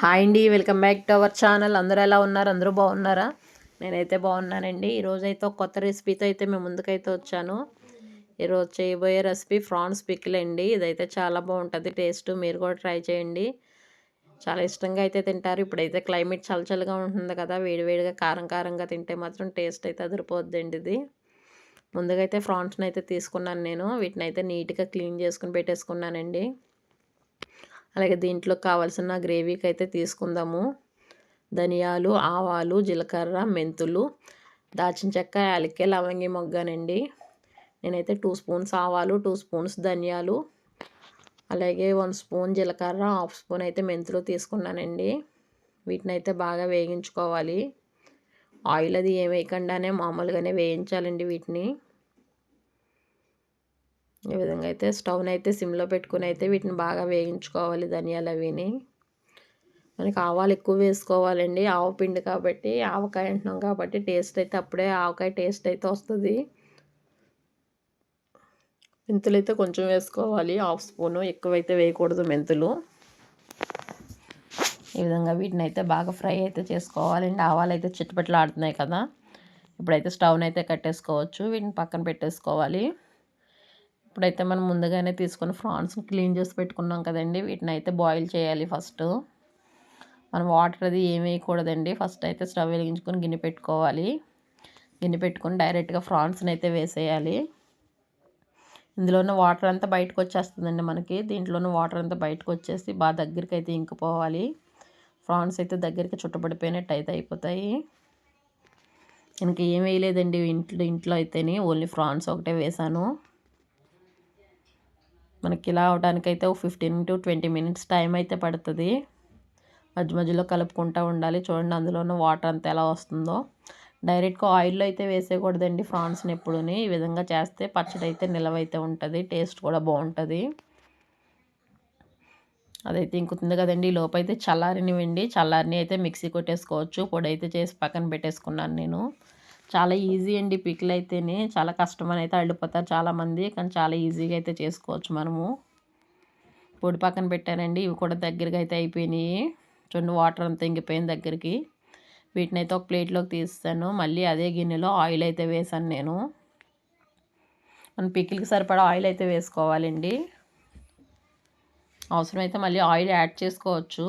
Hi అండి, welcome back to our channel. అందరూ ఎలా ఉన్నారు? అందరూ బాగున్నారా? నేనైతే బాగున్నానండి. ఈరోజైతే ఒక కొత్త రెసిపీతో అయితే మేము ముందుకైతే వచ్చాను. ఈరోజు చేయబోయే రెసిపీ ఫ్రాన్స్ పికిల్ అండి. ఇదైతే చాలా బాగుంటుంది టేస్ట్. మీరు కూడా ట్రై చేయండి. చాలా ఇష్టంగా అయితే తింటారు. ఇప్పుడైతే క్లైమేట్ చల్లగా ఉంటుంది కదా, వేడివేడిగా కారం కారంగా తింటే మాత్రం టేస్ట్ అయితే అదిరిపోద్దండి ఇది. ముందుగా అయితే ఫ్రాన్స్ని అయితే తీసుకున్నాను నేను. వీటిని అయితే నీట్గా క్లీన్ చేసుకుని పెట్టేసుకున్నానండి. అలాగే దీంట్లో కావాల్సిన గ్రేవీకి అయితే తీసుకుందాము. ధనియాలు, ఆవాలు, జీలకర్ర, మెంతులు, దాల్చిన చెక్క, యాలక్కాయ, లవంగి మొగ్గనండి. నేనైతే 2 స్పూన్స్ ఆవాలు, 2 స్పూన్స్ ధనియాలు, అలాగే 1 స్పూన్ జీలకర్ర, హాఫ్ స్పూన్ అయితే మెంతులు తీసుకున్నానండి. వీటిని అయితే బాగా వేగించుకోవాలి. ఆయిల్ అది ఏం వేయకుండానే మామూలుగానే వేయించాలండి వీటిని. ఈ విధంగా అయితే స్టవ్ని అయితే సిమ్లో పెట్టుకుని అయితే వీటిని బాగా వేయించుకోవాలి. ధనియాలు అవిని మనకి ఆవాలు ఎక్కువ వేసుకోవాలండి. ఆవ పిండి కాబట్టి, ఆవకాయ అంటున్నాం కాబట్టి టేస్ట్ అయితే అప్పుడే ఆవకాయ టేస్ట్ అయితే వస్తుంది. మెంతులు అయితే కొంచెం వేసుకోవాలి, హాఫ్ స్పూను. ఎక్కువైతే వేయకూడదు మెంతులు. ఈ విధంగా వీటిని అయితే బాగా ఫ్రై అయితే చేసుకోవాలండి. ఆవాలు అయితే చిట్టుపెట్లు ఆడుతున్నాయి కదా. ఇప్పుడైతే స్టవ్ని అయితే కట్టేసుకోవచ్చు. వీటిని పక్కన పెట్టేసుకోవాలి. ఇప్పుడైతే మనం ముందుగానే తీసుకుని ఫ్రాన్స్ క్లీన్ చేసి పెట్టుకున్నాం కదండి. వీటిని అయితే బాయిల్ చేయాలి ఫస్ట్. మనం వాటర్ అది ఏమి వేయకూడదండి. ఫస్ట్ అయితే స్టవ్ వెలిగించుకొని గిన్నె పెట్టుకోవాలి. గిన్నె పెట్టుకొని డైరెక్ట్గా ఫ్రాన్స్ని అయితే వేసేయాలి. ఇందులోనే వాటర్ అంతా బయటకు వచ్చేస్తుందండి మనకి. దీంట్లోనే వాటర్ అంతా బయటకు వచ్చేసి బాగా దగ్గరికి అయితే ఇంకిపోవాలి. ఫ్రాన్స్ అయితే దగ్గరికి చుట్టబడిపోయినట్టు అయితే అయిపోతాయి. ఇంక ఏం వేయలేదండి ఇంట్లో అయితేనే, ఓన్లీ ఫ్రాన్స్ ఒకటే వేసాను. మనకి ఇలా అవడానికైతే ఒక 15 to 20 మినిట్స్ టైం అయితే పడుతుంది. మధ్య మధ్యలో కలుపుకుంటూ ఉండాలి. చూడండి అందులోనే వాటర్ అంతా ఎలా వస్తుందో. డైరెక్ట్గా ఆయిల్లో అయితే వేసేయకూడదండి ఫ్రాన్స్ని ఎప్పుడుని. ఈ విధంగా చేస్తే పచ్చడి అయితే నిలవైతే ఉంటుంది, టేస్ట్ కూడా బాగుంటుంది. అదైతే ఇంకుతుంది కదండి. ఈ లోపు అయితే చల్లారినివ్వండి. చల్లారిని అయితే మిక్సీ కొట్టేసుకోవచ్చు. పొడి అయితే చేసి పక్కన పెట్టేసుకున్నాను నేను. చాలా ఈజీ అండి పికిల్ అయితేనే. చాలా కష్టమని అయితే అడ్డుపోతారు చాలామంది, కానీ చాలా ఈజీగా అయితే చేసుకోవచ్చు మనము. పొడి పక్కన పెట్టానండి. ఇవి కూడా దగ్గరగా అయితే అయిపోయినాయి. చూడండి వాటర్ అంతా ఇంకిపోయింది దగ్గరికి. వీటిని అయితే ఒక ప్లేట్లోకి తీస్తాను. మళ్ళీ అదే గిన్నెలో ఆయిల్ అయితే వేసాను నేను. మన పికిల్కి సరిపడా ఆయిల్ అయితే వేసుకోవాలండి. అవసరమైతే మళ్ళీ ఆయిల్ యాడ్ చేసుకోవచ్చు.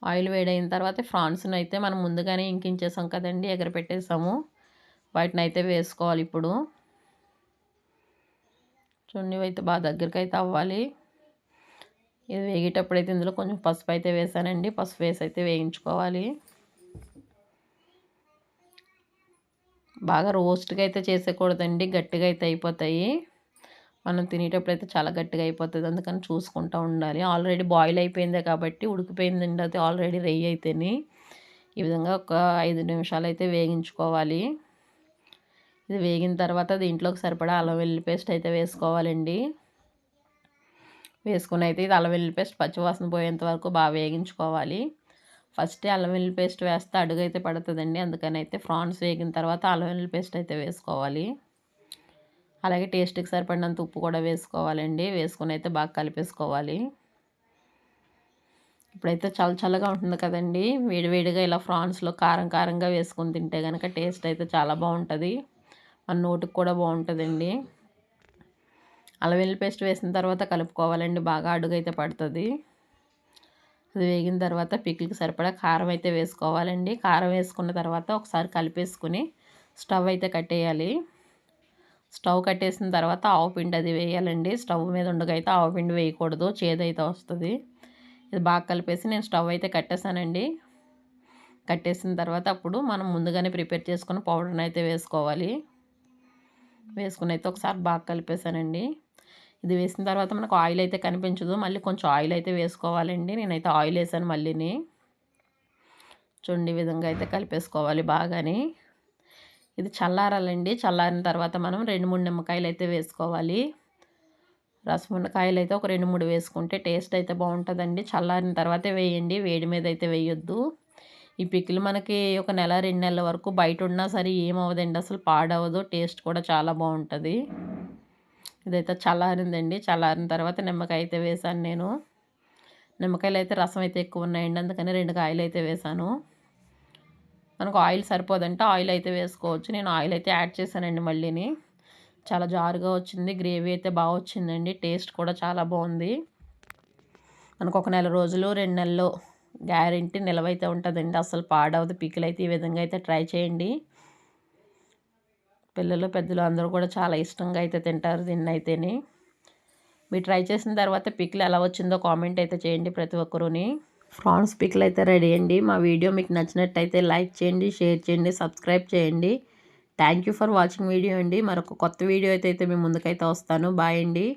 ఆయిల్ వేడైన తర్వాత ఫ్రాన్స్ని అయితే మనం ముందుగానే ఇంకించేసాం కదండి, ఎగరపెట్టేసాము. వాటిని అయితే వేసుకోవాలి ఇప్పుడు. చూడండి అయితే బాగా దగ్గరికి అయితే అవ్వాలి. ఇది వేగేటప్పుడు అయితే ఇందులో కొంచెం పసుపు అయితే వేసానండి. పసుపు వేసి అయితే వేయించుకోవాలి. బాగా రోస్ట్గా అయితే చేసేయకూడదండి, గట్టిగా అయితే అయిపోతాయి. మనం తినేటప్పుడు అయితే చాలా గట్టిగా అయిపోతుంది, అందుకని చూసుకుంటూ ఉండాలి. ఆల్రెడీ బాయిల్ అయిపోయిందే కాబట్టి ఉడికిపోయిందండి అది ఆల్రెడీ రెయ్యి అయితేని. ఈ విధంగా ఒక 5 నిమిషాలు అయితే వేగించుకోవాలి. ఇది వేగిన తర్వాత దీంట్లోకి సరిపడా అల్లం వెల్లుల్లి పేస్ట్ అయితే వేసుకోవాలండి. వేసుకుని అయితే ఇది అల్లం వెల్లుల్లి పేస్ట్ పచ్చివాసన పోయేంత వరకు బాగా వేగించుకోవాలి. ఫస్ట్ అల్లం వెల్లుల్లి పేస్ట్ వేస్తే అడుగు అయితే పడుతుందండి, అందుకని అయితే ఫ్రాన్స్ వేగిన తర్వాత అల్లం వెల్లుల్లి పేస్ట్ అయితే వేసుకోవాలి. అలాగే టేస్ట్కి సరిపడినంత ఉప్పు కూడా వేసుకోవాలండి. వేసుకుని అయితే బాగా కలిపేసుకోవాలి. ఇప్పుడైతే చల్లగా ఉంటుంది కదండి, వేడివేడిగా ఇలా ఫ్రాన్స్లో కారం కారంగా వేసుకొని తింటే కనుక టేస్ట్ అయితే చాలా బాగుంటుంది. మన నోటికి కూడా బాగుంటుందండి. అల్లం వెల్లుల్లి పేస్ట్ వేసిన తర్వాత కలుపుకోవాలండి, బాగా అడుగు అయితే పడుతుంది. అది వేగిన తర్వాత పికిల్కి సరిపడా కారం అయితే వేసుకోవాలండి. కారం వేసుకున్న తర్వాత ఒకసారి కలిపేసుకుని స్టవ్ అయితే కట్టేయాలి. స్టవ్ కట్టేసిన తర్వాత ఆవపిండి అది వేయాలండి. స్టవ్ మీద ఉండగా అయితే ఆవపిండి వేయకూడదు, చేదైతే వస్తుంది. ఇది బాగా కలిపేసి నేను స్టవ్ అయితే కట్టేసానండి. కట్టేసిన తర్వాత అప్పుడు మనం ముందుగానే ప్రిపేర్ చేసుకున్న పౌడర్ని అయితే వేసుకోవాలి. వేసుకుని అయితే ఒకసారి బాగా కలిపేసానండి. ఇది వేసిన తర్వాత మనకు ఆయిల్ అయితే కనిపించదు, మళ్ళీ కొంచెం ఆయిల్ అయితే వేసుకోవాలండి. నేనైతే ఆయిల్ వేసాను మళ్ళీని. చూడండి ఈ విధంగా అయితే కలిపేసుకోవాలి బాగాని. ఇది చల్లారాలండి. చల్లారిన తర్వాత మనం 2-3 నిమ్మకాయలు అయితే వేసుకోవాలి. రసమున్నకాయలు అయితే ఒక 2-3 వేసుకుంటే టేస్ట్ అయితే బాగుంటుందండి. చల్లారిన తర్వాతే వేయండి, వేడి మీద అయితే వేయొద్దు. ఈ పికిల్ మనకి ఒక నెల 2 నెలల వరకు బయట ఉన్నా సరే ఏమవ్వదండి, అసలు పాడవదు. టేస్ట్ కూడా చాలా బాగుంటుంది. ఇదైతే చల్లారిందండి. చల్లారిన తర్వాత నిమ్మకాయ అయితే వేసాను నేను. నిమ్మకాయలు అయితే రసం అయితే ఎక్కువ ఉన్నాయండి, అందుకని 2 కాయలు అయితే వేసాను. మనకు ఆయిల్ సరిపోదంటే ఆయిల్ అయితే వేసుకోవచ్చు. నేను ఆయిల్ అయితే యాడ్ చేశానండి మళ్ళీని. చాలా జారుగా వచ్చింది. గ్రేవీ అయితే బాగా వచ్చిందండి. టేస్ట్ కూడా చాలా బాగుంది. మనకు ఒక నెల రోజులు 2 నెలలు గ్యారెంటీ నిలవైతే ఉంటుందండి. అసలు పాడవదు. పికిల్ అయితే ఈ విధంగా అయితే ట్రై చేయండి. పిల్లలు పెద్దలు అందరూ కూడా చాలా ఇష్టంగా అయితే తింటారు దీన్నైతేని. మీరు ట్రై చేసిన తర్వాత పికిల్ ఎలా వచ్చిందో కామెంట్ అయితే చేయండి ప్రతి ఒక్కరుని. ప్రాన్స్ పికిల్ అయితే రెడీ అండి. మా వీడియో మీకు నచ్చినట్టయితే లైక్ చేయండి, షేర్ చేయండి, సబ్స్క్రైబ్ చేయండి. Thank you for watching video అండి. మరొక కొత్త వీడియో అయితే మీ ముందుకైతే వస్తాను. బాయ్ అండి.